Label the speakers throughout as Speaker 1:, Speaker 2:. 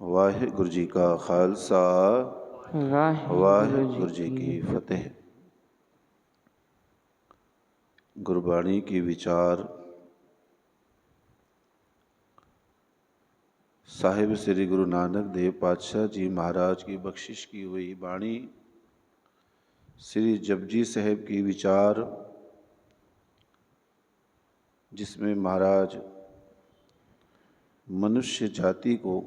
Speaker 1: वाहिगुरु जी का खालसा वाहिगुरु जी की फतेह। गुरबाणी की विचार साहिब श्री गुरु नानक देव पातशाह जी महाराज की बख्शिश की हुई बाणी श्री जपजी साहिब की विचार, जिसमें महाराज मनुष्य जाति को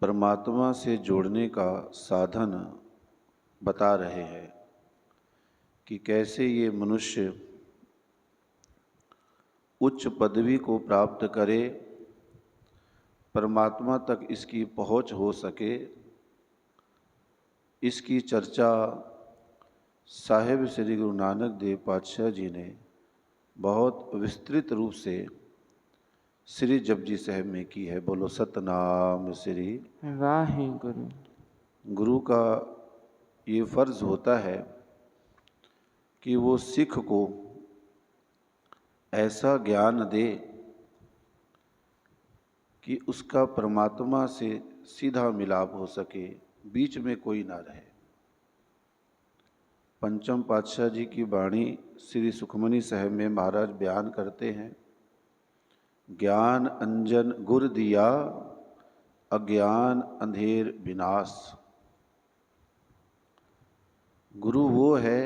Speaker 1: परमात्मा से जोड़ने का साधन बता रहे हैं कि कैसे ये मनुष्य उच्च पदवी को प्राप्त करे, परमात्मा तक इसकी पहुँच हो सके। इसकी चर्चा साहिब श्री गुरु नानक देव पातशाह जी ने बहुत विस्तृत रूप से श्री जपजी साहिब में की है। बोलो सतनाम श्री
Speaker 2: वाहिगुरु।
Speaker 1: गुरु का ये फर्ज होता है कि वो सिख को ऐसा ज्ञान दे कि उसका परमात्मा से सीधा मिलाप हो सके, बीच में कोई ना रहे। पंचम पातशाह जी की वाणी श्री सुखमनी साहिब में महाराज बयान करते हैं, ज्ञान अंजन गुर दिया, अज्ञान अंधेर विनाश। गुरु वो है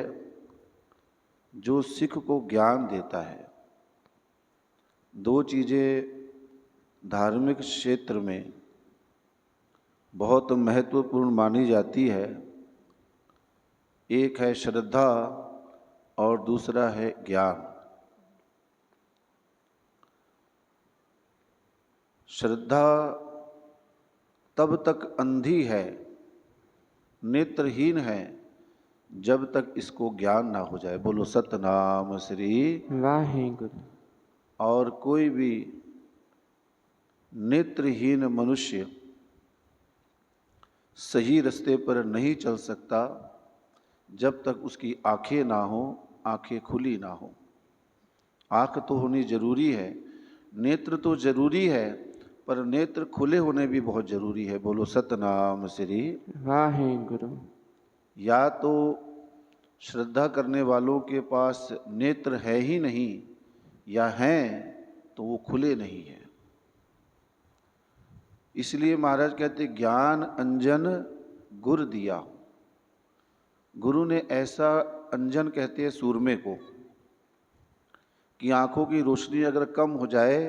Speaker 1: जो सिख को ज्ञान देता है। दो चीज़ें धार्मिक क्षेत्र में बहुत महत्वपूर्ण मानी जाती है, एक है श्रद्धा और दूसरा है ज्ञान। श्रद्धा तब तक अंधी है, नेत्रहीन है, जब तक इसको ज्ञान ना हो जाए। बोलो सतनाम श्री
Speaker 2: वाहिगुरु।
Speaker 1: और कोई भी नेत्रहीन मनुष्य सही रास्ते पर नहीं चल सकता जब तक उसकी आंखें ना हो, आंखें खुली ना हो। आंख तो होनी जरूरी है, नेत्र तो जरूरी है, पर नेत्र खुले होने भी बहुत जरूरी है। बोलो सतनाम श्री
Speaker 2: वाहिगुरु।
Speaker 1: या तो श्रद्धा करने वालों के पास नेत्र है ही नहीं, या हैं तो वो खुले नहीं है। इसलिए महाराज कहते ज्ञान अंजन गुर दिया। गुरु ने ऐसा, अंजन कहते हैं सूरमे को, कि आंखों की रोशनी अगर कम हो जाए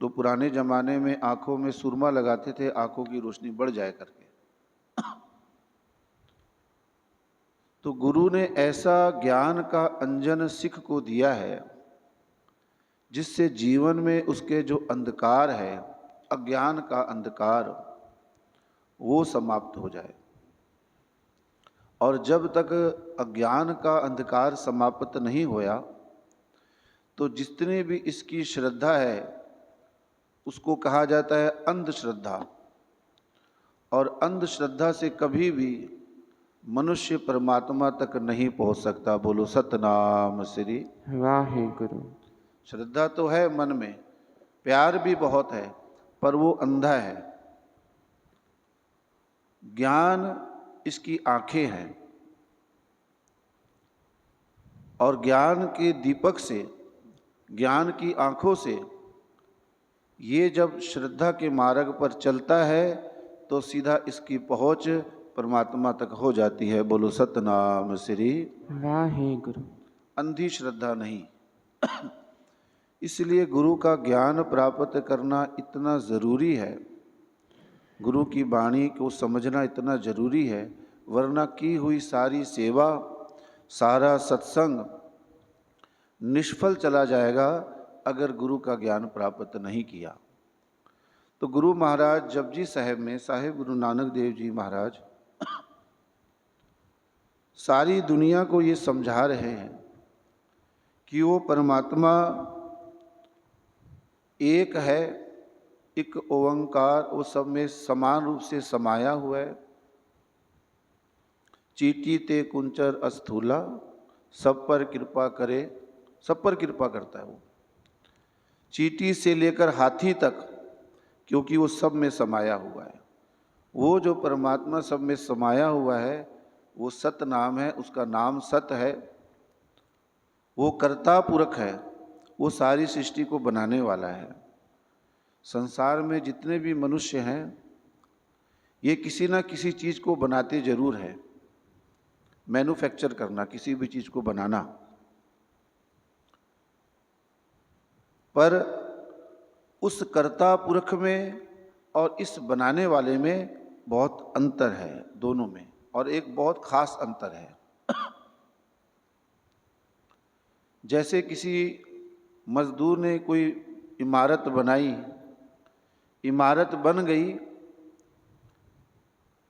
Speaker 1: तो पुराने जमाने में आंखों में सुरमा लगाते थे, आंखों की रोशनी बढ़ जाए करके। तो गुरु ने ऐसा ज्ञान का अंजन सिख को दिया है जिससे जीवन में उसके जो अंधकार है, अज्ञान का अंधकार, वो समाप्त हो जाए। और जब तक अज्ञान का अंधकार समाप्त नहीं होया तो जितने भी इसकी श्रद्धा है उसको कहा जाता है अंधश्रद्धा। और अंधश्रद्धा से कभी भी मनुष्य परमात्मा तक नहीं पहुंच सकता। बोलो सतनाम श्री
Speaker 2: वाहिगुरु।
Speaker 1: श्रद्धा तो है मन में, प्यार भी बहुत है, पर वो अंधा है। ज्ञान इसकी आंखें हैं, और ज्ञान के दीपक से, ज्ञान की आंखों से ये जब श्रद्धा के मार्ग पर चलता है तो सीधा इसकी पहुंच परमात्मा तक हो जाती है। बोलो सतनाम श्री
Speaker 2: वाहिगुरु।
Speaker 1: अंधी श्रद्धा नहीं। इसलिए गुरु का ज्ञान प्राप्त करना इतना ज़रूरी है, गुरु की वाणी को समझना इतना ज़रूरी है, वरना की हुई सारी सेवा, सारा सत्संग निष्फल चला जाएगा अगर गुरु का ज्ञान प्राप्त नहीं किया। तो गुरु महाराज जपजी साहिब में साहिब गुरु नानक देव जी महाराज सारी दुनिया को ये समझा रहे हैं कि वो परमात्मा एक है, एक ओंकार, वो सब में समान रूप से समाया हुआ है। चीटी ते कुंचर अस्थूला, सब पर कृपा करे, सब पर कृपा करता है वो। चीटी से लेकर हाथी तक क्योंकि वो सब में समाया हुआ है। वो जो परमात्मा सब में समाया हुआ है वो सत नाम है, उसका नाम सत है। वो कर्ता पुरख है, वो सारी सृष्टि को बनाने वाला है। संसार में जितने भी मनुष्य हैं ये किसी ना किसी चीज़ को बनाते जरूर है। मैन्युफैक्चर करना, किसी भी चीज़ को बनाना, पर उस कर्ता पुरख में और इस बनाने वाले में बहुत अंतर है दोनों में, और एक बहुत खास अंतर है। जैसे किसी मजदूर ने कोई इमारत बनाई, इमारत बन गई,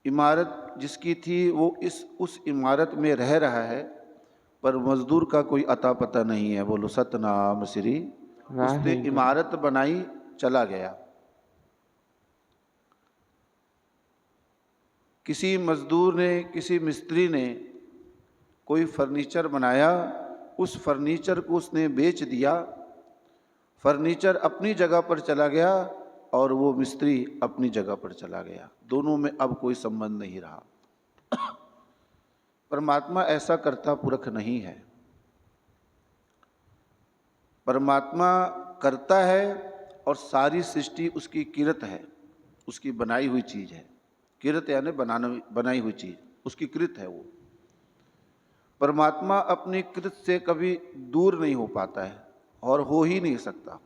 Speaker 1: इमारत जिसकी थी वो उस इमारत में रह रहा है, पर मजदूर का कोई अता पता नहीं है। बोलो सतनाम श्री। उसने इमारत बनाई, चला गया। किसी मजदूर ने, किसी मिस्त्री ने कोई फर्नीचर बनाया, उस फर्नीचर को उसने बेच दिया, फर्नीचर अपनी जगह पर चला गया और वो मिस्त्री अपनी जगह पर चला गया। दोनों में अब कोई संबंध नहीं रहा। परमात्मा ऐसा कर्ता पुरख नहीं है। परमात्मा करता है और सारी सृष्टि उसकी किरत है, उसकी बनाई हुई चीज़ है। किरत यानी बनाई हुई चीज़, उसकी कृत है वो। परमात्मा अपनी कृत से कभी दूर नहीं हो पाता है और हो ही नहीं सकता।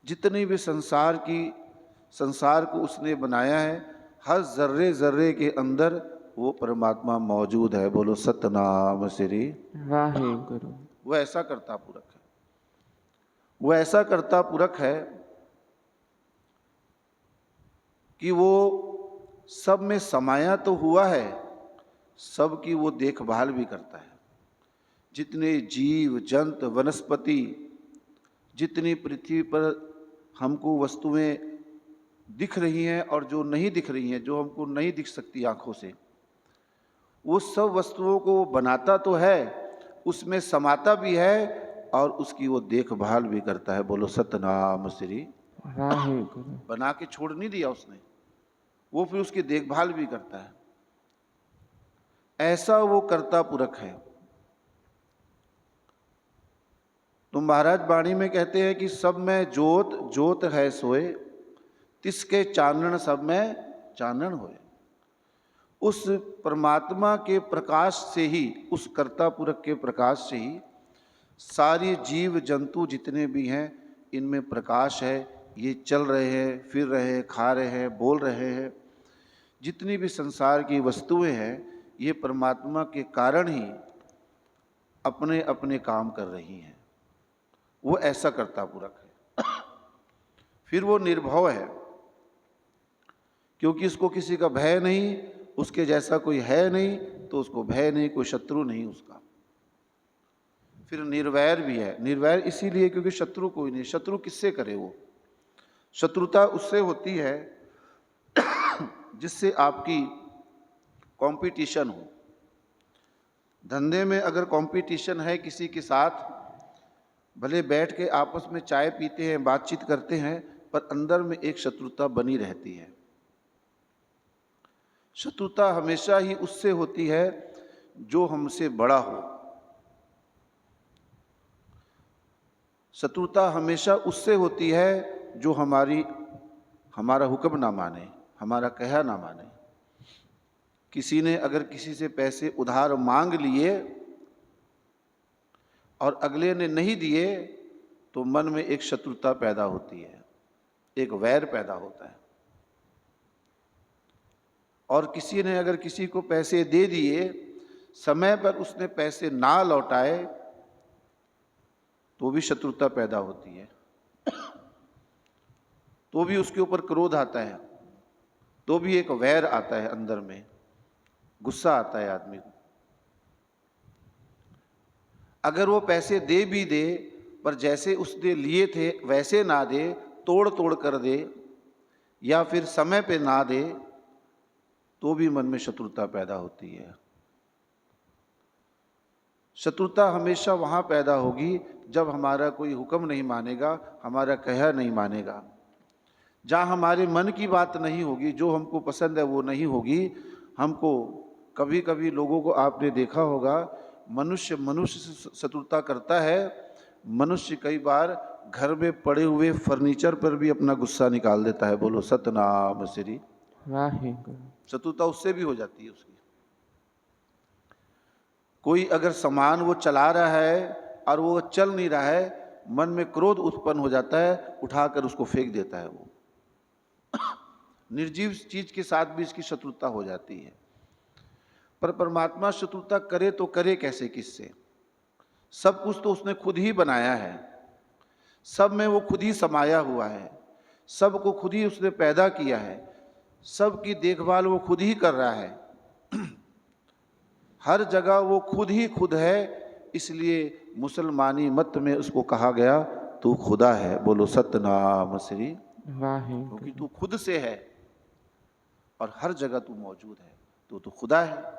Speaker 1: जितनी भी संसार को उसने बनाया है, हर जर्रे जर्रे के अंदर वो परमात्मा मौजूद है। बोलो सतनाम श्री
Speaker 2: वाहे गुरु।
Speaker 1: वो ऐसा करता पुरख है, वो ऐसा करता पुरख है कि वो सब में समाया तो हुआ है, सब की वो देखभाल भी करता है। जितने जीव जंत वनस्पति, जितनी पृथ्वी पर हमको वस्तुएं दिख रही हैं और जो नहीं दिख रही हैं, जो हमको नहीं दिख सकती आंखों से, वो सब वस्तुओं को वो बनाता तो है, उसमें समाता भी है और उसकी वो देखभाल भी करता है। बोलो सतनाम श्री।
Speaker 2: वाहे गुरु।
Speaker 1: बना के छोड़ नहीं दिया उसने, वो फिर उसकी देखभाल भी करता है। ऐसा वो कर्ता पुरख है। तो महाराज वाणी में कहते हैं कि सब में जोत जोत है सोए, तिसके चानन सब में चानन होए। उस परमात्मा के प्रकाश से ही, उस कर्ता पुरख के प्रकाश से ही सारी जीव जंतु जितने भी हैं इनमें प्रकाश है। ये चल रहे हैं, फिर रहे हैं, खा रहे हैं, बोल रहे हैं। जितनी भी संसार की वस्तुएं हैं ये परमात्मा के कारण ही अपने अपने काम कर रही हैं। वो ऐसा कर्ता पुरख है। फिर वो निर्भव है, क्योंकि उसको किसी का भय नहीं, उसके जैसा कोई है नहीं, तो उसको भय नहीं, कोई शत्रु नहीं उसका। फिर निर्वैर भी है। निर्वैर इसीलिए क्योंकि शत्रु कोई नहीं। शत्रु किससे करे? वो शत्रुता उससे होती है जिससे आपकी कंपटीशन हो। धंधे में अगर कंपटीशन है किसी के साथ, भले बैठ के आपस में चाय पीते हैं, बातचीत करते हैं, पर अंदर में एक शत्रुता बनी रहती है। शत्रुता हमेशा ही उससे होती है जो हमसे बड़ा हो। शत्रुता हमेशा उससे होती है जो हमारा हुक्म ना माने, हमारा कहा ना माने। किसी ने अगर किसी से पैसे उधार मांग लिए और अगले ने नहीं दिए तो मन में एक शत्रुता पैदा होती है, एक वैर पैदा होता है। और किसी ने अगर किसी को पैसे दे दिए, समय पर उसने पैसे ना लौटाए, तो भी शत्रुता पैदा होती है, तो भी उसके ऊपर क्रोध आता है, तो भी एक वैर आता है, अंदर में गुस्सा आता है आदमी को। अगर वो पैसे दे भी दे पर जैसे उसने लिए थे वैसे ना दे, तोड़ तोड़ कर दे, या फिर समय पे ना दे, तो भी मन में शत्रुता पैदा होती है। शत्रुता हमेशा वहाँ पैदा होगी जब हमारा कोई हुक्म नहीं मानेगा, हमारा कहा नहीं मानेगा। जहाँ हमारे मन की बात नहीं होगी, जो हमको पसंद है वो नहीं होगी। हमको कभी कभी लोगों को आपने देखा होगा, मनुष्य मनुष्य से शत्रुता करता है। मनुष्य कई बार घर में पड़े हुए फर्नीचर पर भी अपना गुस्सा निकाल देता है। बोलो सतनाम श्री।
Speaker 2: वाहे गुरु।
Speaker 1: शत्रुता उससे भी हो जाती है उसकी। कोई अगर सामान वो चला रहा है और वो चल नहीं रहा है, मन में क्रोध उत्पन्न हो जाता है, उठाकर उसको फेंक देता है। वो निर्जीव चीज के साथ भी इसकी शत्रुता हो जाती है। पर परमात्मा शत्रुता करे तो करे कैसे, किससे? सब कुछ तो उसने खुद ही बनाया है, सब में वो खुद ही समाया हुआ है, सबको खुद ही उसने पैदा किया है, सबकी देखभाल वो खुद ही कर रहा है। हर जगह वो खुद ही खुद है। इसलिए मुसलमानी मत में उसको कहा गया तू खुदा है। बोलो सतनाम श्री।
Speaker 2: वाहे
Speaker 1: क्योंकि
Speaker 2: गुरु।
Speaker 1: तू खुद से है और हर जगह तू मौजूद है, तो खुदा है।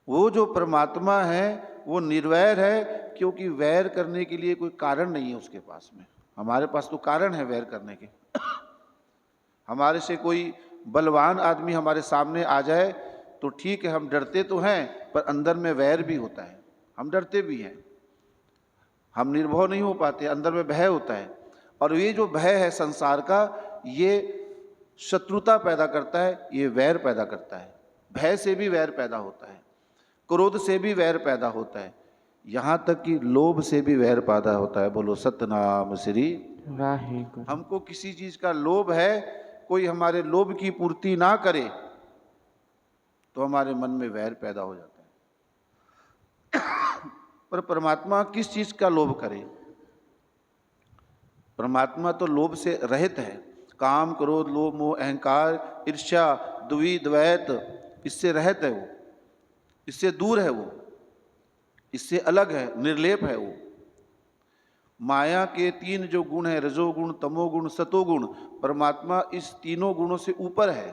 Speaker 1: वो जो परमात्मा है वो निर्वैर है, क्योंकि वैर करने के लिए कोई कारण नहीं है उसके पास में। हमारे पास तो कारण है वैर करने के। हमारे से कोई बलवान आदमी हमारे सामने आ जाए तो ठीक है, हम डरते तो हैं, पर अंदर में वैर भी होता है, हम डरते भी हैं, हम निर्भय नहीं हो पाते, अंदर में भय होता है। और ये जो भय है संसार का, ये शत्रुता पैदा करता है, ये वैर पैदा करता है। भय से भी वैर पैदा होता है, क्रोध से भी वैर पैदा होता है, यहाँ तक कि लोभ से भी वैर पैदा होता है। बोलो सतनाम श्री।
Speaker 2: वाहे गुरु।
Speaker 1: हमको किसी चीज का लोभ है, कोई हमारे लोभ की पूर्ति ना करे तो हमारे मन में वैर पैदा हो जाता है। पर परमात्मा किस चीज का लोभ करे? परमात्मा तो लोभ से रहित है। काम क्रोध लोभ मोह अहंकार ईर्ष्या द्वि द्वैत, इससे रहित है वो, इससे दूर है वो, इससे अलग है, निर्लेप है वो। माया के तीन जो गुण है, रजोगुण तमोगुण सतोगुण, परमात्मा इस तीनों गुणों से ऊपर है,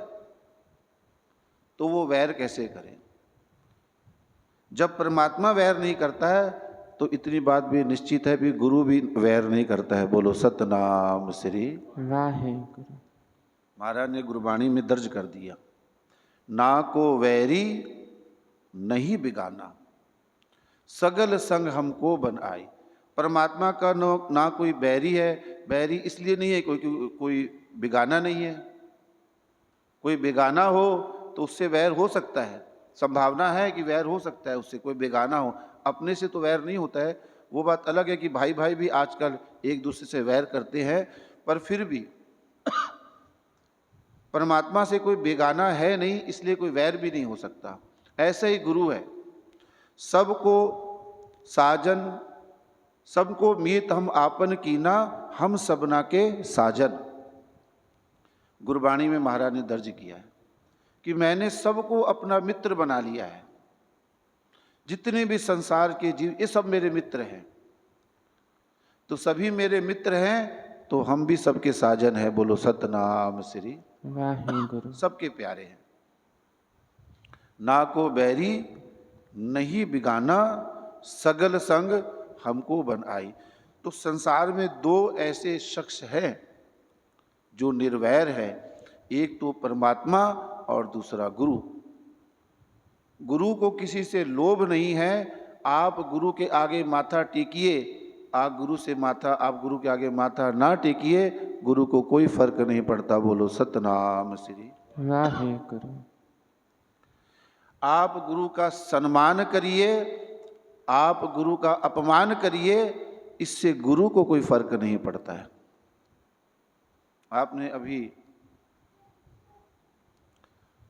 Speaker 1: तो वो वैर कैसे करे? जब परमात्मा वैर नहीं करता है तो इतनी बात भी निश्चित है भी गुरु भी वैर नहीं करता है। बोलो सतनाम श्री।
Speaker 2: वाहे गुरु।
Speaker 1: महाराज ने गुरबाणी में दर्ज कर दिया, ना को वैरी नहीं बिगाना, सगल संग हमको बन आई। परमात्मा का ना कोई बैरी है। बैरी इसलिए नहीं है कोई बिगाना नहीं है। कोई बेगाना हो तो उससे वैर हो सकता है, संभावना है कि वैर हो सकता है उससे, कोई बेगाना हो। अपने से तो वैर नहीं होता है। वो बात अलग है कि भाई भाई भी आजकल एक दूसरे से वैर करते हैं, पर फिर भी परमात्मा से कोई बेगाना है नहीं, इसलिए कोई वैर भी नहीं हो सकता। ऐसा ही गुरु है, सबको साजन, सबको मीत हम आपन कीना, हम सबना के साजन। गुरबाणी में महाराज ने दर्ज किया है कि मैंने सबको अपना मित्र बना लिया है। जितने भी संसार के जीव ये सब मेरे मित्र हैं, तो सभी मेरे मित्र हैं तो हम भी सबके साजन हैं। बोलो सतनाम श्री।
Speaker 2: वाहे गुरु।
Speaker 1: सबके प्यारे हैं। ना को बैरी नहीं बिगाना, सगल संग हमको बन आई। तो संसार में दो ऐसे शख्स हैं जो निर्वैर है, एक तो परमात्मा और दूसरा गुरु। गुरु को किसी से लोभ नहीं है। आप गुरु के आगे माथा टेकिए, आप गुरु के आगे माथा ना टेकिए, गुरु को कोई फर्क नहीं पड़ता। बोलो सतनाम श्री।
Speaker 2: वाहे गुरु।
Speaker 1: आप गुरु का सम्मान करिए, आप गुरु का अपमान करिए, इससे गुरु को कोई फर्क नहीं पड़ता है। आपने अभी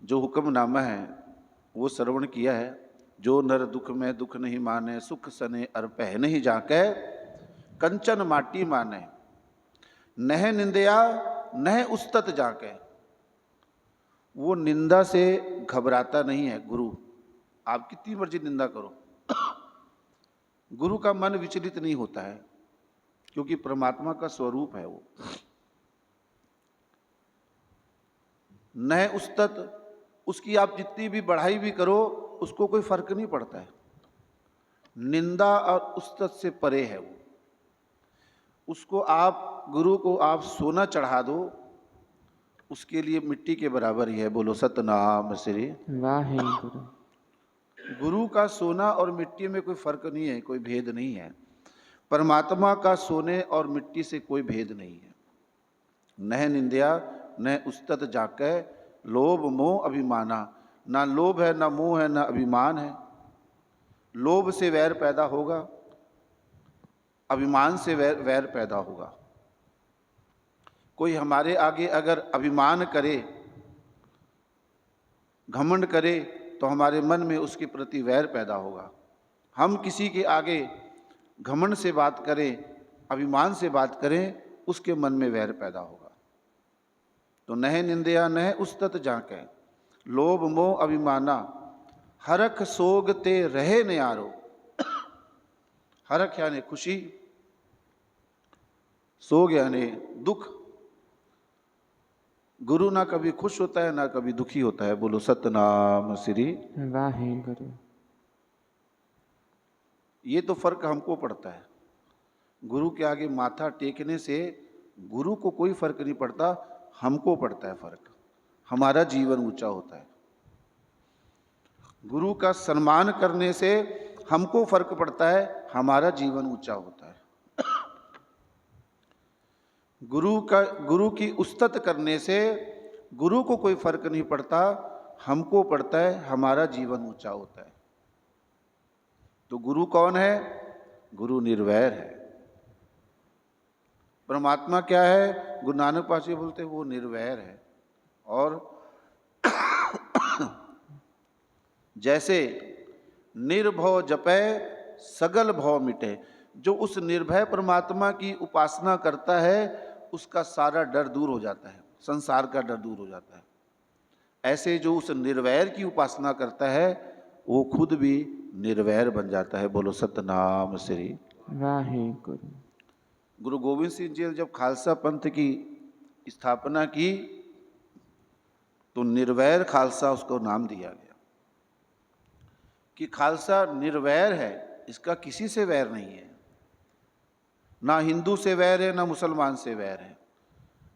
Speaker 1: जो हुक्मनामा है वो श्रवण किया है, जो नर दुख में दुख नहीं माने, सुख सने अर पह नहीं जाके, कंचन माटी माने, नह निंदया नह उस्तत जाके। वो निंदा से घबराता नहीं है गुरु। आप कितनी मर्जी निंदा करो, गुरु का मन विचलित नहीं होता है, क्योंकि परमात्मा का स्वरूप है वो। नह उस्तत, उसकी आप जितनी भी बढ़ाई भी करो उसको कोई फर्क नहीं पड़ता है। निंदा और उस्तत से परे है वो। उसको आप, गुरु को आप सोना चढ़ा दो, उसके लिए मिट्टी के बराबर ही है। बोलो सतनाम श्री।
Speaker 2: वाहे गुरु।
Speaker 1: गुरु का सोना और मिट्टी में कोई फर्क नहीं है, कोई भेद नहीं है। परमात्मा का सोने और मिट्टी से कोई भेद नहीं है। नह निंद्या न उस्तत जाके लोभ मोह अभिमाना। ना लोभ है, ना मोह है, ना अभिमान है। लोभ से वैर पैदा होगा, अभिमान से वैर पैदा होगा। कोई हमारे आगे अगर अभिमान करे, घमंड करे, तो हमारे मन में उसके प्रति वैर पैदा होगा। हम किसी के आगे घमंड से बात करें, अभिमान से बात करें, उसके मन में वैर पैदा होगा। तो नह निंदया नह उस्तत जाके लोभ मोह अभिमाना हरख सोग ते रहे न्यारो। हरख यानी खुशी, सोग यानी दुख। गुरु ना कभी खुश होता है, ना कभी दुखी होता है। बोलो सतनाम श्री।
Speaker 2: वाहे गुरु।
Speaker 1: ये तो फर्क हमको पड़ता है। गुरु के आगे माथा टेकने से गुरु को कोई फर्क नहीं पड़ता, हमको पड़ता है फर्क। हमारा जीवन ऊंचा होता है। गुरु का सम्मान करने से हमको फर्क पड़ता है, हमारा जीवन ऊंचा होता है। गुरु की उस्तत करने से गुरु को कोई फर्क नहीं पड़ता, हमको पड़ता है, हमारा जीवन ऊंचा होता है। तो गुरु कौन है? गुरु निर्वैर है। परमात्मा क्या है? गुरु नानक पातशाही बोलते हैं वो निर्वैर है। और जैसे निर्भव जपै सगल भव मिटे, जो उस निर्भय परमात्मा की उपासना करता है उसका सारा डर दूर हो जाता है, संसार का डर दूर हो जाता है। ऐसे जो उस निर्वैर की उपासना करता है वो खुद भी निर्वैर बन जाता है। बोलो सतनाम श्री।
Speaker 2: वाहे गुरु।
Speaker 1: गुरु गोविंद सिंह जी ने जब खालसा पंथ की स्थापना की तो निर्वैर खालसा उसको नाम दिया गया कि खालसा निर्वैर है, इसका किसी से वैर नहीं है। ना हिंदू से वैर है, ना मुसलमान से वैर है।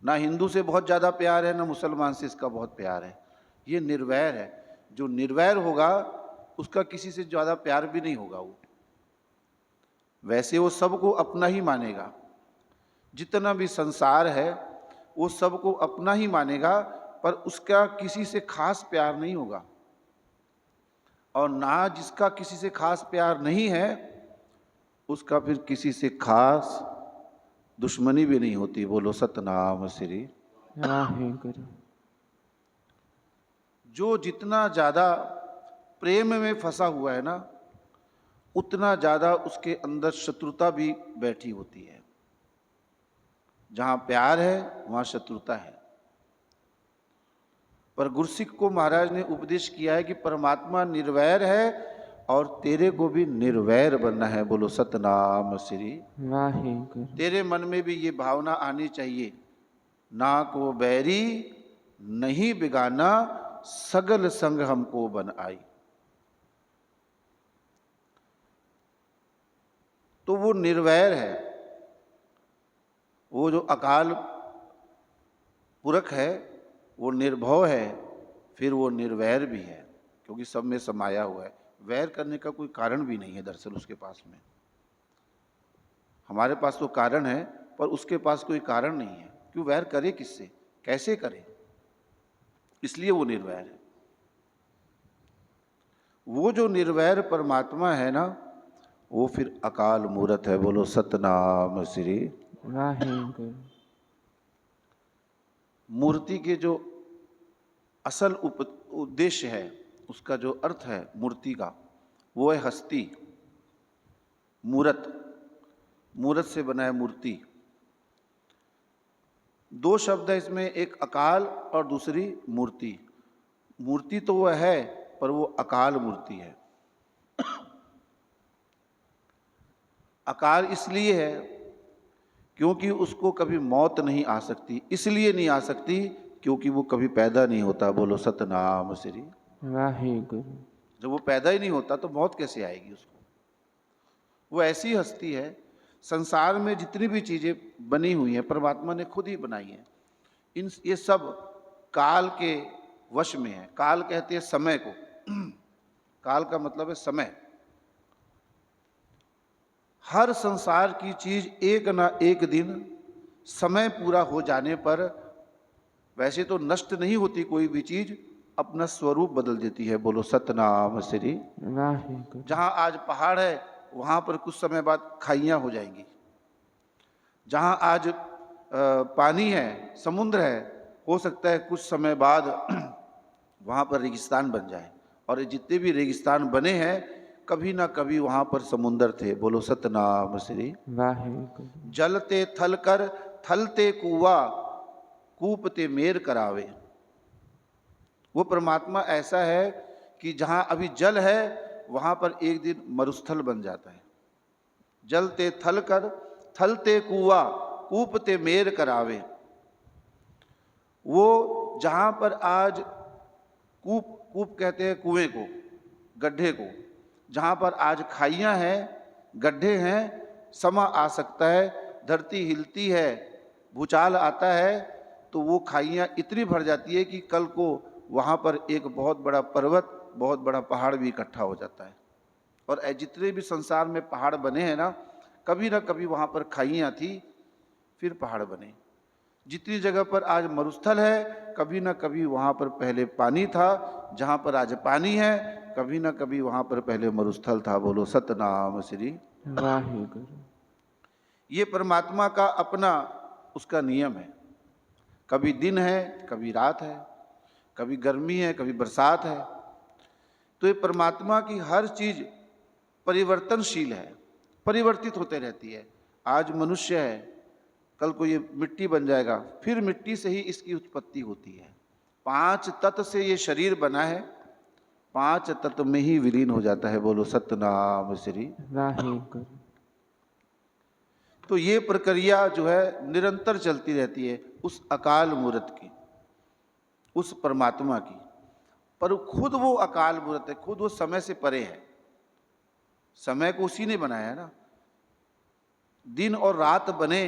Speaker 1: ना हिंदू से बहुत ज़्यादा प्यार है, ना मुसलमान से इसका बहुत प्यार है। ये निर्वैर है। जो निर्वैर होगा उसका किसी से ज़्यादा प्यार भी नहीं होगा। वो वैसे वो सबको अपना ही मानेगा। जितना भी संसार है वो सबको अपना ही मानेगा, पर उसका किसी से खास प्यार नहीं होगा। और ना जिसका किसी से खास प्यार नहीं है उसका फिर किसी से खास दुश्मनी भी नहीं होती। बोलो सतनाम श्री।
Speaker 2: वाहे गुरु।
Speaker 1: जो जितना ज़्यादा प्रेम में फंसा हुआ है ना, उतना ज़्यादा उसके अंदर शत्रुता भी बैठी होती है। जहाँ प्यार है वहाँ शत्रुता है। पर गुरसिख को महाराज ने उपदेश किया है कि परमात्मा निर्वैर है और तेरे को भी निर्वैर बनना है। बोलो सतनाम श्री।
Speaker 2: वाहे गुरु।
Speaker 1: तेरे मन में भी ये भावना आनी चाहिए, ना को बैरी नहीं बिगाना सगल संग हमको बन आई। तो वो निर्वैर है। वो जो अकाल पुरख है वो निर्भव है, फिर वो निर्वैर भी है, क्योंकि सब में समाया हुआ है। वैर करने का कोई कारण भी नहीं है दरअसल उसके पास में। हमारे पास तो कारण है पर उसके पास कोई कारण नहीं है। क्यों वैर करे किससे, कैसे करे? इसलिए वो निर्वैर है। वो जो निर्वैर परमात्मा है ना, वो फिर अकाल मूरत है। बोलो सतनाम श्री।
Speaker 2: वाहे गुरु।
Speaker 1: मूर्ति के जो असल उद्देश्य है, उसका जो अर्थ है मूर्ति का, वो है हस्ती। मूरत, मूरत से बना है मूर्ति। दो शब्द है इसमें, एक अकाल और दूसरी मूर्ति। मूर्ति तो वह है पर वो अकाल मूर्ति है। अकाल इसलिए है क्योंकि उसको कभी मौत नहीं आ सकती। इसलिए नहीं आ सकती क्योंकि वो कभी पैदा नहीं होता। बोलो सतनाम श्री।
Speaker 2: वाहे गुरु।
Speaker 1: जब वो पैदा ही नहीं होता तो मौत कैसे आएगी उसको? वो ऐसी हस्ती है संसार में जितनी भी चीज़ें बनी हुई हैं परमात्मा ने खुद ही बनाई हैं। ये सब काल के वश में है। काल कहते हैं समय को। काल का मतलब है समय। हर संसार की चीज एक ना एक दिन समय पूरा हो जाने पर, वैसे तो नष्ट नहीं होती कोई भी चीज, अपना स्वरूप बदल देती है। बोलो सतनाम श्री।
Speaker 2: वाहेगुरु
Speaker 1: जहां आज पहाड़ है वहां पर कुछ समय बाद खाइयां हो जाएंगी। जहां आज पानी है, समुद्र है, हो सकता है कुछ समय बाद वहां पर रेगिस्तान बन जाए। और जितने भी रेगिस्तान बने हैं कभी ना कभी वहां पर समुंदर थे। बोलो सतनाम श्री।
Speaker 2: वाहेगुरु
Speaker 1: जलते थल कर थलते कुआ कूपते मेर करावे। वो परमात्मा ऐसा है कि जहां अभी जल है वहां पर एक दिन मरुस्थल बन जाता है। जलते थल कर थलते कुआ कूपते मेर करावे। वो जहां पर आज कूप, कूप कहते हैं कुएं को, गड्ढे को, जहां पर आज खाइयां हैं, गड्ढे हैं, समा आ सकता है, धरती हिलती है, भूचाल आता है, तो वो खाइयां इतनी भर जाती है कि कल को वहां पर एक बहुत बड़ा पर्वत, बहुत बड़ा पहाड़ भी इकट्ठा हो जाता है। और जितने भी संसार में पहाड़ बने हैं ना कभी वहां पर खाइयां थी, फिर पहाड़ बने। जितनी जगह पर आज मरुस्थल है कभी ना कभी वहां पर पहले पानी था। जहां पर आज पानी है कभी ना कभी वहां पर पहले मरुस्थल था। बोलो सतनाम श्री।
Speaker 2: वाहेगुरु
Speaker 1: ये परमात्मा का अपना उसका नियम है। कभी दिन है, कभी रात है, कभी गर्मी है, कभी बरसात है। तो ये परमात्मा की हर चीज परिवर्तनशील है, परिवर्तित होते रहती है। आज मनुष्य है, कल को ये मिट्टी बन जाएगा, फिर मिट्टी से ही इसकी उत्पत्ति होती है। 5 तत्व से ये शरीर बना है, 5 तत्व में ही विलीन हो जाता है। बोलो सतनाम श्री।
Speaker 2: वाहेगुरु
Speaker 1: तो ये प्रक्रिया जो है निरंतर चलती रहती है उस अकाल मूर्त की, उस परमात्मा की। पर खुद वो अकाल मूर्त है, खुद वो समय से परे है। समय को उसी ने बनाया है ना। दिन और रात बने,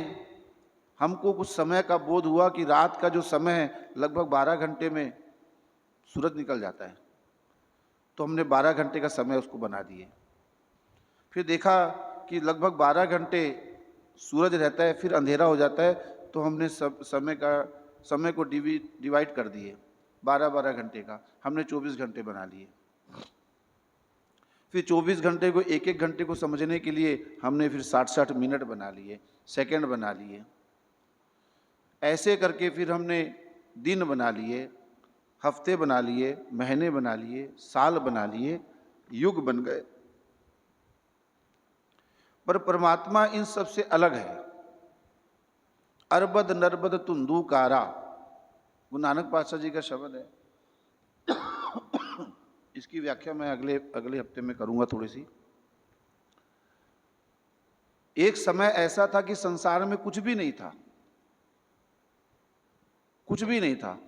Speaker 1: हमको कुछ समय का बोध हुआ कि रात का जो समय है लगभग 12 घंटे में सूरज निकल जाता है, तो हमने 12 घंटे का समय उसको बना दिए। फिर देखा कि लगभग 12 घंटे सूरज रहता है, फिर अंधेरा हो जाता है, तो हमने समय को डिवाइड कर दिए। 12-12 घंटे का हमने 24 घंटे बना लिए। फिर 24 घंटे को एक एक घंटे को समझने के लिए हमने फिर 60-60 मिनट बना लिए, सेकंड बना लिए। ऐसे करके फिर हमने दिन बना लिए, हफ्ते बना लिए, महीने बना लिए, साल बना लिए, युग बन गए। पर परमात्मा इन सब से अलग है। अरबद नरबद तुंदू कारा, वो नानक पातशाह जी का शब्द है। इसकी व्याख्या मैं अगले हफ्ते में करूंगा थोड़ी सी। एक समय ऐसा था कि संसार में कुछ भी नहीं था, कुछ भी नहीं था,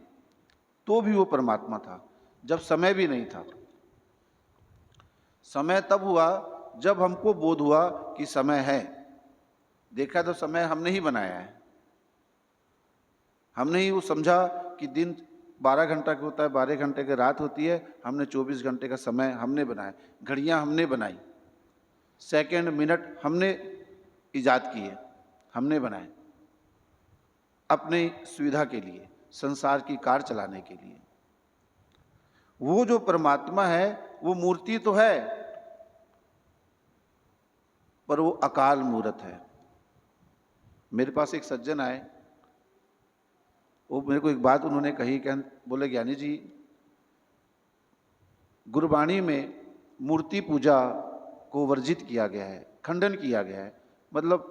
Speaker 1: तो भी वो परमात्मा था। जब समय भी नहीं था, समय तब हुआ जब हमको बोध हुआ कि समय है। देखा तो समय हमने ही बनाया है, हमने ही वो समझा कि दिन 12 घंटा का होता है, 12 घंटे की रात होती है, हमने 24 घंटे का समय हमने बनाया। घड़ियां हमने बनाई, सेकंड मिनट हमने इजाद किए, हमने बनाए अपनी सुविधा के लिए, संसार की कार चलाने के लिए। वो जो परमात्मा है वो मूर्ति तो है, पर वो अकाल मूर्त है। मेरे पास एक सज्जन आए, वो मेरे को एक बात उन्होंने कही, बोले ज्ञानी जी, गुरबाणी में मूर्ति पूजा को वर्जित किया गया है, खंडन किया गया है। मतलब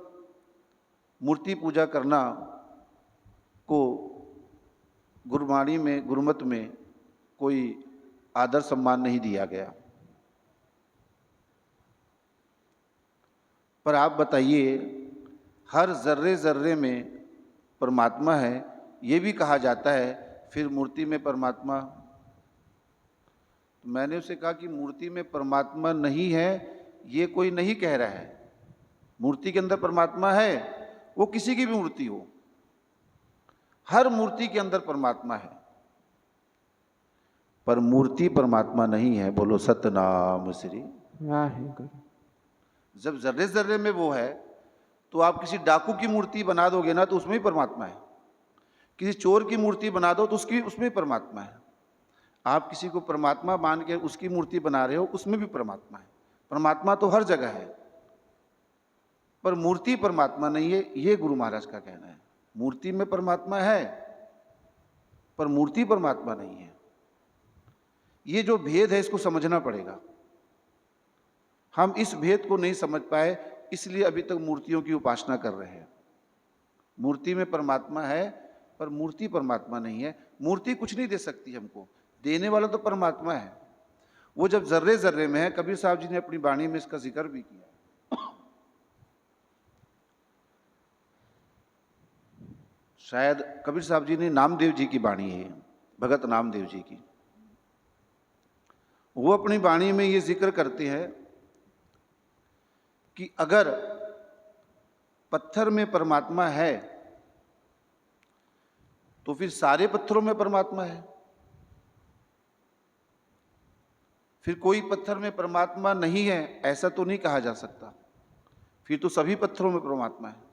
Speaker 1: मूर्ति पूजा करना को गुरबाणी में, गुरुमत में कोई आदर सम्मान नहीं दिया गया। पर आप बताइए, हर जर्रे जर्रे में परमात्मा है, ये भी कहा जाता है, फिर मूर्ति में परमात्मा। मैंने उसे कहा कि मूर्ति में परमात्मा नहीं है ये कोई नहीं कह रहा है, मूर्ति के अंदर परमात्मा है, वो किसी की भी मूर्ति हो, हर मूर्ति के अंदर परमात्मा है, पर मूर्ति परमात्मा नहीं है। बोलो सतनाम श्री
Speaker 2: वाहेगुरु।
Speaker 1: जब जर्रे जर्रे में वो है, तो आप किसी डाकू की मूर्ति बना दोगे ना तो उसमें भी परमात्मा है। किसी चोर की मूर्ति बना दो तो उसमें भी परमात्मा है। आप किसी को परमात्मा मान के उसकी मूर्ति बना रहे हो, उसमें भी परमात्मा है। परमात्मा तो हर जगह है, पर मूर्ति परमात्मा नहीं है, ये गुरु महाराज का कहना है। मूर्ति में परमात्मा है, पर मूर्ति परमात्मा नहीं है। ये जो भेद है इसको समझना पड़ेगा। हम इस भेद को नहीं समझ पाए, इसलिए अभी तक मूर्तियों की उपासना कर रहे हैं। मूर्ति में परमात्मा है, पर मूर्ति परमात्मा नहीं है। मूर्ति कुछ नहीं दे सकती हमको, देने वाला तो परमात्मा है। वो जब जर्रे जर्रे में है, कबीर साहब जी ने अपनी वाणी में इसका जिक्र भी किया। शायद कबीर साहब जी ने नामदेव जी की वाणी है, भगत नामदेव जी की, वो अपनी वाणी में ये जिक्र करते हैं कि अगर पत्थर में परमात्मा है तो फिर सारे पत्थरों में परमात्मा है। फिर कोई पत्थर में परमात्मा नहीं है ऐसा तो नहीं कहा जा सकता, फिर तो सभी पत्थरों में परमात्मा है।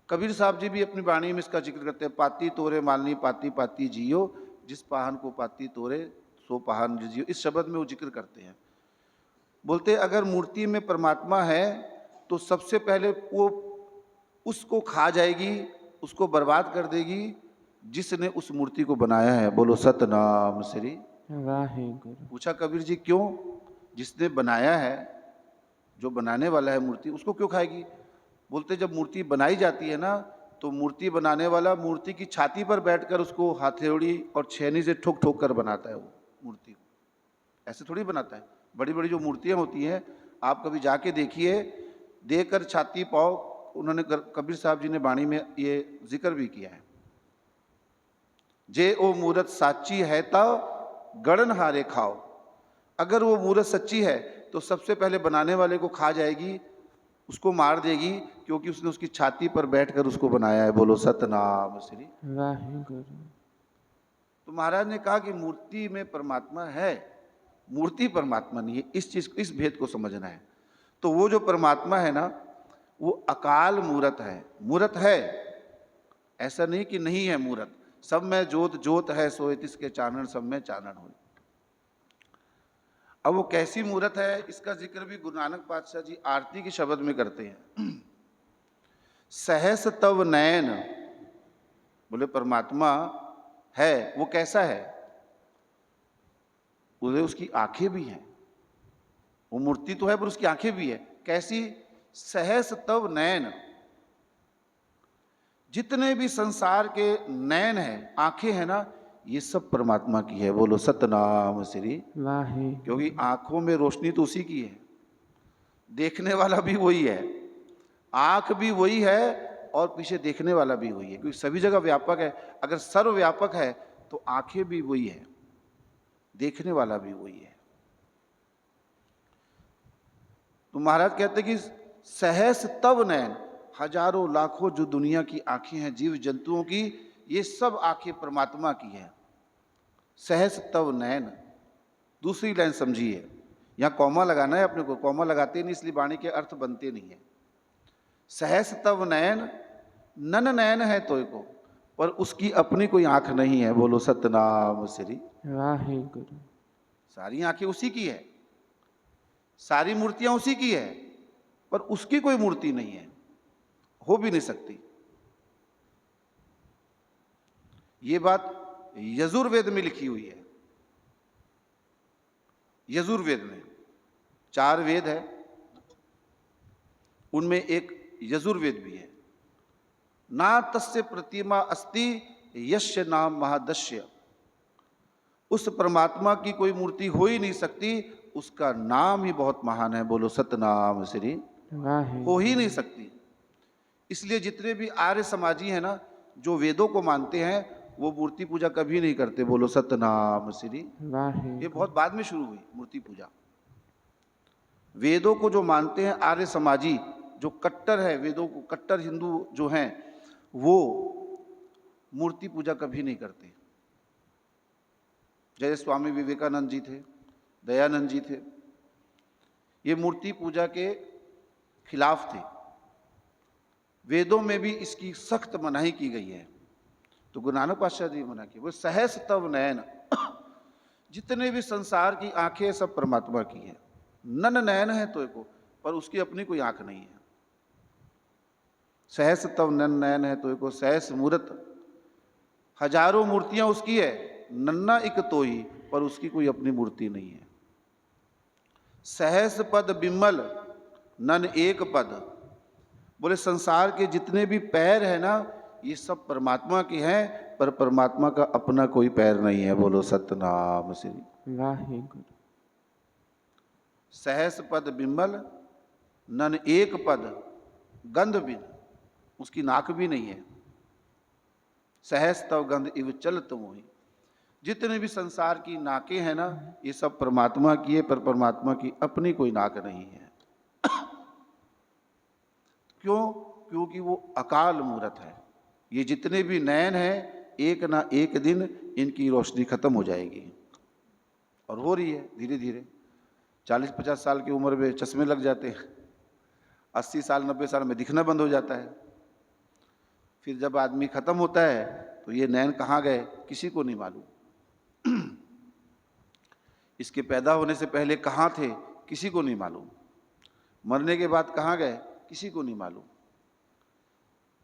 Speaker 1: कबीर साहब जी भी अपनी वाणी में इसका जिक्र करते हैं, पाती तोरे मालनी पाती पाती जियो, जिस पाहन को पाती तोरे सो पाहन जियो। इस शब्द में वो जिक्र करते हैं। बोलते अगर मूर्ति में परमात्मा है तो सबसे पहले वो उसको खा जाएगी, उसको बर्बाद कर देगी जिसने उस मूर्ति को बनाया है। बोलो सतनाम श्री
Speaker 2: वाहेगुरु।
Speaker 1: पूछा कबीर जी क्यों? जिसने बनाया है, जो बनाने वाला है मूर्ति, उसको क्यों खाएगी? बोलते जब मूर्ति बनाई जाती है ना, तो मूर्ति बनाने वाला मूर्ति की छाती पर बैठकर उसको हथौड़ी और छेनी से ठोक ठोक कर बनाता है। वो मूर्ति को ऐसे थोड़ी बनाता है। बड़ी बड़ी जो मूर्तियां होती हैं, आप कभी जाके देखिए, देकर छाती पाओ। उन्होंने कबीर साहब जी ने वाणी में ये जिक्र भी किया है, जे ओ मूरत साची है ता गड़न हारे खाओ। अगर वो मूरत सच्ची है तो सबसे पहले बनाने वाले को खा जाएगी, उसको मार देगी, क्योंकि उसने उसकी छाती पर बैठकर उसको बनाया है। बोलो सतनाम श्री
Speaker 2: वाहेगुरु।
Speaker 1: तो महाराज ने कहा कि मूर्ति में परमात्मा है, मूर्ति परमात्मा नहीं है। इस भेद को समझना है। तो वो जो परमात्मा है ना, वो अकाल मूरत है। मूरत है, ऐसा नहीं कि नहीं है मूरत। सब में जोत जोत है सोए तिसके चानन, सब में चानन हो। अब वो कैसी मूरत है, इसका जिक्र भी गुरु नानक पातशाह जी आरती के शब्द में करते हैं। सहस तव नयन, बोले परमात्मा है, वो कैसा है? बोले उसकी आंखें भी हैं। वो मूर्ति तो है पर उसकी आंखें भी है। कैसी? सहस तव नयन। जितने भी संसार के नयन हैं, आंखें हैं ना, ये सब परमात्मा की है। बोलो सतनाम श्री
Speaker 2: वाहे।
Speaker 1: क्योंकि आंखों में रोशनी तो उसी की है, देखने वाला भी वही है, आंख भी वही है और पीछे देखने वाला भी वही है, क्योंकि सभी जगह व्यापक है। अगर सर्वव्यापक है तो आंखें भी वही है, देखने वाला भी वही है। तो महाराज कहते कि सहस तव नयन, हजारों लाखों जो दुनिया की आंखें हैं जीव जंतुओं की, ये सब आंखें परमात्मा की हैं। सहस तव नयन। दूसरी लाइन समझिए, यहाँ कौमा लगाना है अपने को, कौमा लगाते नहीं इसलिए वाणी के अर्थ बनते नहीं है। सहस तव नयन, नन नयन है तो को, पर उसकी अपनी कोई आंख नहीं है। बोलो सतनाम श्री
Speaker 2: वाहेगुरु।
Speaker 1: सारी आंखें उसी की है, सारी मूर्तियां उसी की है, पर उसकी कोई मूर्ति नहीं है, हो भी नहीं सकती। ये बात यजुर्वेद में लिखी हुई है। यजुर्वेद में 4 वेद है, उनमें एक यजुर्वेद भी है। ना तस्य प्रतिमा अस्ति यस्य नाम महादस्य। उस परमात्मा की कोई मूर्ति हो ही नहीं सकती, उसका नाम ही बहुत महान है। बोलो सतनाम श्री हो ही नहीं सकती। इसलिए जितने भी आर्य समाजी हैं ना, जो वेदों को मानते हैं, वो मूर्ति पूजा कभी नहीं करते। बोलो सतनाम श्री। ये बहुत बाद में शुरू हुई मूर्ति पूजा। वेदों को जो मानते हैं आर्य समाजी, जो कट्टर है, वेदों को कट्टर हिंदू जो हैं, वो मूर्ति पूजा कभी नहीं करते। जैसे स्वामी विवेकानंद जी थे, दयानंद जी थे, ये मूर्ति पूजा के खिलाफ थे। वेदों में भी इसकी सख्त मनाही की गई है। तो गुरु नानक पातशाह जी मना किए, वो सहस तव नयन, जितने भी संसार की आंखें सब परमात्मा की है। नन नयन है तो एको, पर उसकी अपनी कोई आंख नहीं है। सहस तव नन नयन है तो एको, सहस मूर्त, हजारों मूर्तियां उसकी है, नन्ना एक तो ही, पर उसकी कोई अपनी मूर्ति नहीं है। सहस पद बिमल नन एक पद, बोले संसार के जितने भी पैर है ना, ये सब परमात्मा के हैं, पर परमात्मा का अपना कोई पैर नहीं है। बोलो सतनाम श्री
Speaker 2: वाहे गुरु।
Speaker 1: सहस पद बिमल नन एक पद गंध बिन, उसकी नाक भी नहीं है। सहस तव गंध इव चलत मोहि, जितने भी संसार की नाकें हैं ना, ये सब परमात्मा की है, पर परमात्मा की अपनी कोई नाक नहीं है। क्यों? क्योंकि वो अकाल मूरत है। ये जितने भी नयन हैं, एक ना एक दिन इनकी रोशनी खत्म हो जाएगी, और हो रही है धीरे धीरे। 40-50 साल की उम्र में चश्मे लग जाते हैं, 80 साल 90 साल में दिखना बंद हो जाता है। फिर जब आदमी खत्म होता है तो ये नयन कहाँ गए किसी को नहीं मालूम। इसके पैदा होने से पहले कहाँ थे किसी को नहीं मालूम, मरने के बाद कहाँ गए किसी को नहीं मालूम।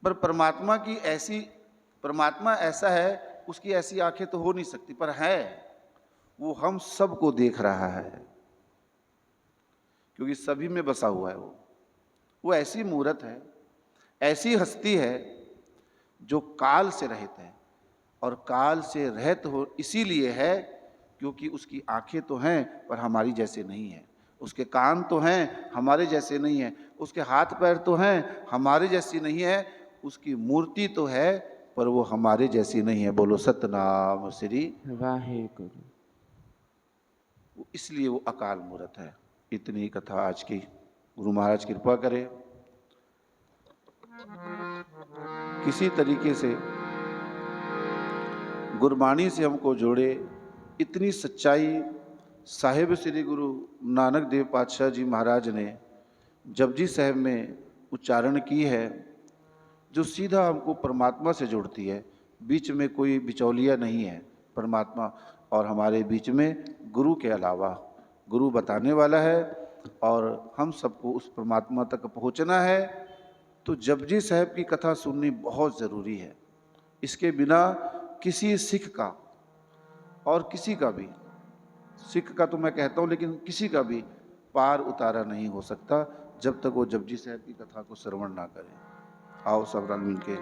Speaker 1: पर परमात्मा की ऐसी, परमात्मा ऐसा है, उसकी ऐसी आंखें तो हो नहीं सकती, पर है वो हम सबको देख रहा है, क्योंकि सभी में बसा हुआ है। वो ऐसी मूरत है, ऐसी हस्ती है जो काल से रहित है, और काल से रहित हो इसीलिए है क्योंकि उसकी आंखें तो हैं पर हमारी जैसे नहीं है, उसके कान तो हैं हमारे जैसे नहीं है, उसके हाथ पैर तो हैं हमारे जैसी नहीं है, उसकी मूर्ति तो है पर वो हमारे जैसी नहीं है। बोलो सतनाम श्री
Speaker 2: वाहे गुरु।
Speaker 1: इसलिए वो अकाल मूरत है। इतनी कथा आज की, गुरु महाराज कृपा करे किसी तरीके से गुरबाणी से हमको जोड़े। इतनी सच्चाई साहिब श्री गुरु नानक देव पातशाह जी महाराज ने जपजी साहिब में उच्चारण की है, जो सीधा हमको परमात्मा से जोड़ती है। बीच में कोई बिचौलिया नहीं है, परमात्मा और हमारे बीच में गुरु के अलावा। गुरु बताने वाला है और हम सबको उस परमात्मा तक पहुंचना है। तो जपजी साहिब की कथा सुननी बहुत ज़रूरी है। इसके बिना किसी सिख का, और किसी का भी, सिख का तो मैं कहता हूँ लेकिन किसी का भी पार उतारा नहीं हो सकता जब तक वो जपजी साहिब की कथा को श्रवण ना करें। आओ सब रल मिल के